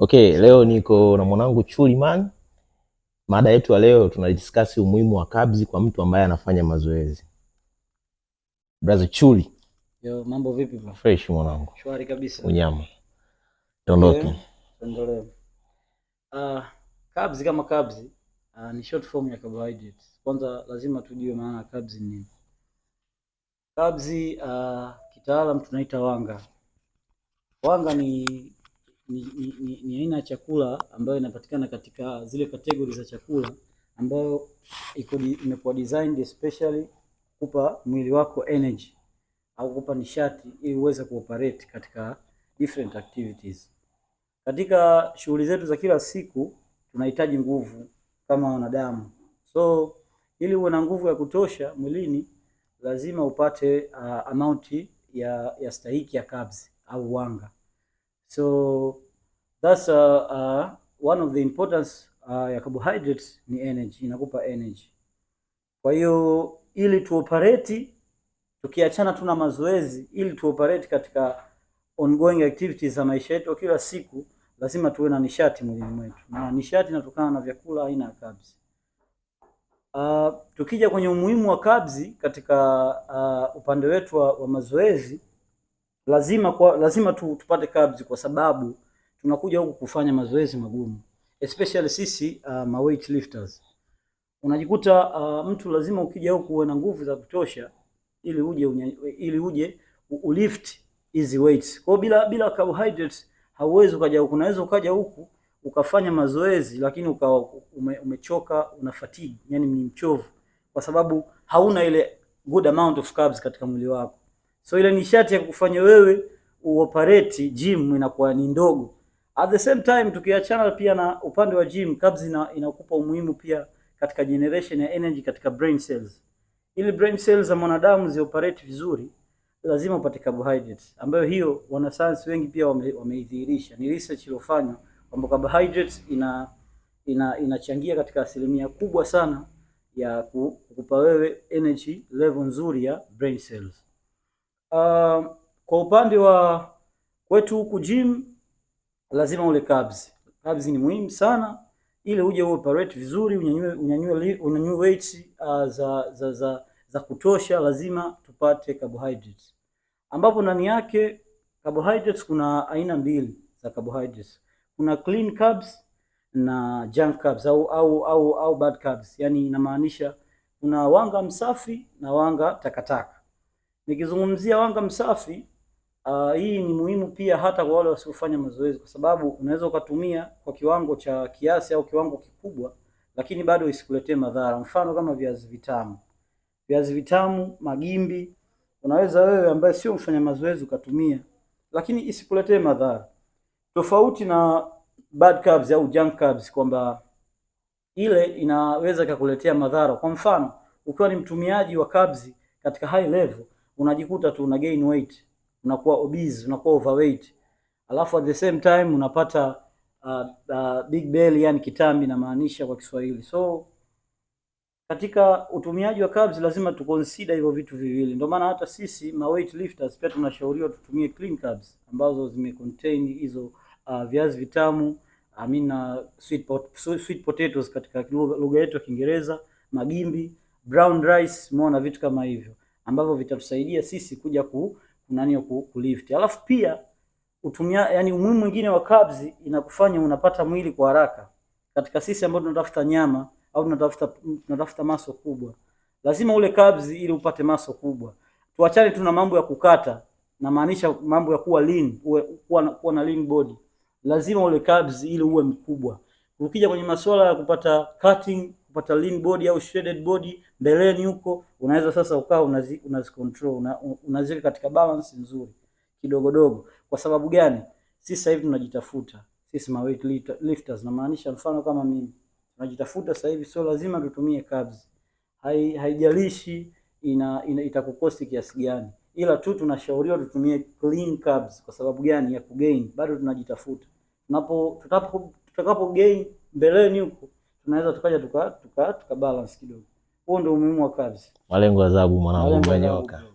Okay, leo niko na mwanangu Chuliman. Mada yetu ya leo tunadiscuss umuhimu wa carbs kwa mtu ambaye anafanya mazoezi. Brother Chuli. Yo, mambo vipi bro? Fresh mwanangu. Shwari kabisa. Unyama. Tondoke. Tuendelee. Carbs kama carbs ni short form ya carbohydrates. Kwanza lazima tujue maana ya carbs ni nini. Carbs kitaalam tunaita wanga. Wanga ni aina ya chakula ambayo inapatikana katika zile categories za chakula ambayo imekuwa designed especially kupa mwili wako energy au kupa nishati ili uweze kuoperate katika different activities. Katika shughuli zetu za kila siku tunahitaji nguvu kama wanadamu. So ili uwe na nguvu ya kutosha mwilini lazima upate amount ya stahiki ya carbs au wanga. So that's one of the importance ya carbohydrates ni energy, inakupa energy. Kwa hiyo ili tuoperate, tukiachana tuna mazoezi, ili tuoperate katika ongoing activities za maisha yetu kila siku, lazima tuwe na nishati mwilini mwetu, na nishati inatokana na vyakula aina ya carbs. Tukija kwenye umuhimu wa carbs katika upande wetu wa mazoezi, lazima tupate carbs kwa sababu tunakuja huku kufanya mazoezi magumu, especially sisi ma weight lifters. Unajikuta mtu lazima ukija huku uwe na nguvu za kutosha ili uje ulift hizi weights. Kwa bila carbohydrates hauwezi ukaja huku. Unaweza ukaja huku ukafanya mazoezi lakini umechoka, una fatigue, yani ni mchovu kwa sababu hauna ile good amount of carbs katika mwili wako. So ile nishati ya kufanya wewe uoperate gym inakuwa ni ndogo. At the same time tukiachana pia na upande wa gym, carbs inakupa umuhimu pia katika generation ya energy katika brain cells. Ili brain cells za mwanadamu zioperate vizuri lazima upate carbohydrates, ambayo hiyo wanasayansi wengi pia wameidhihirisha. Ni research iliyofanywa kwamba carbohydrates inachangia katika asilimia kubwa sana ya kukupa wewe energy level nzuri ya brain cells. Kwa upande wa kwetu huku gym lazima ule carbs. Carbs ni muhimu sana ili uje uoperate vizuri, unyanyue weights za kutosha, lazima tupate carbohydrates. Ambapo ndani yake carbohydrates kuna aina mbili za carbohydrates. Kuna clean carbs na junk carbs au bad carbs. Yaani inamaanisha kuna wanga msafi na wanga takataka. Nikizungumzia wanga msafi, hii ni muhimu pia hata kwa wale wasiofanya mazoezi, kwa sababu unaweza ukatumia kwa kiwango cha kiasi au kiwango kikubwa lakini bado isikuletee madhara. Mfano kama viazi vitamu, magimbi, unaweza wewe ambaye sio mfanya mazoezi ukatumia lakini isikuletee madhara. Tofauti na bad carbs au junk carbs kwamba ile inaweza kukuletea madhara. Kwa mfano, ukiwa ni mtumiaji wa carbs katika high level, unajikuta tu una gain weight, unakuwa obese, unakuwa overweight. Alafu at the same time unapata big belly, yani kitambi na maanisha kwa Kiswahili. So katika utumiaji wa carbs lazima tuconsider hivyo vitu viwili. Ndio maana hata sisi ma weight lifters pia tunashauriwa tutumie clean carbs ambazo zimecontain hizo viazi vitamu, sweet potatoes katika lugha yetu ya Kiingereza, magimbi, brown rice, umeona vitu kama hivyo ambavyo vitatusaidia sisi kuja kulift. Alafu pia yani umuhimu mwingine wa carbs inakufanya unapata mwili kwa haraka. Katika sisi ambao tunatafuta nyama au tunatafuta maso kubwa, lazima ule carbs ili upate maso kubwa. Tuachane tu na mambo ya kukata, na maanisha mambo ya kuwa lean, kuwa na lean body. Lazima ule carbs ili uwe mkubwa. Ukija kwenye masuala ya kupata cutting, kupata lean body au shredded body, mbeleni huko unaweza sasa ukaa unazicontrol, unaziweka katika balance nzuri kidogo. Kwa sababu gani? Sisi sasa hivi tunajitafuta. Sisi ma weight lifters, na maanisha mfano kama mimi tunajitafuta sasa hivi, so lazima tutumie carbs. Haijalishi itakukosti kiasi gani, ila tu tunashauriwa tutumie clean carbs. Kwa sababu gani? Ya kugain, bado tunajitafuta. Tutakapo gain mbeleni huko tunaweza tukaja tuka balance kidogo. Huo ndio umuhimu wa carbs. Malengo adhabu mwanangu umenyoka.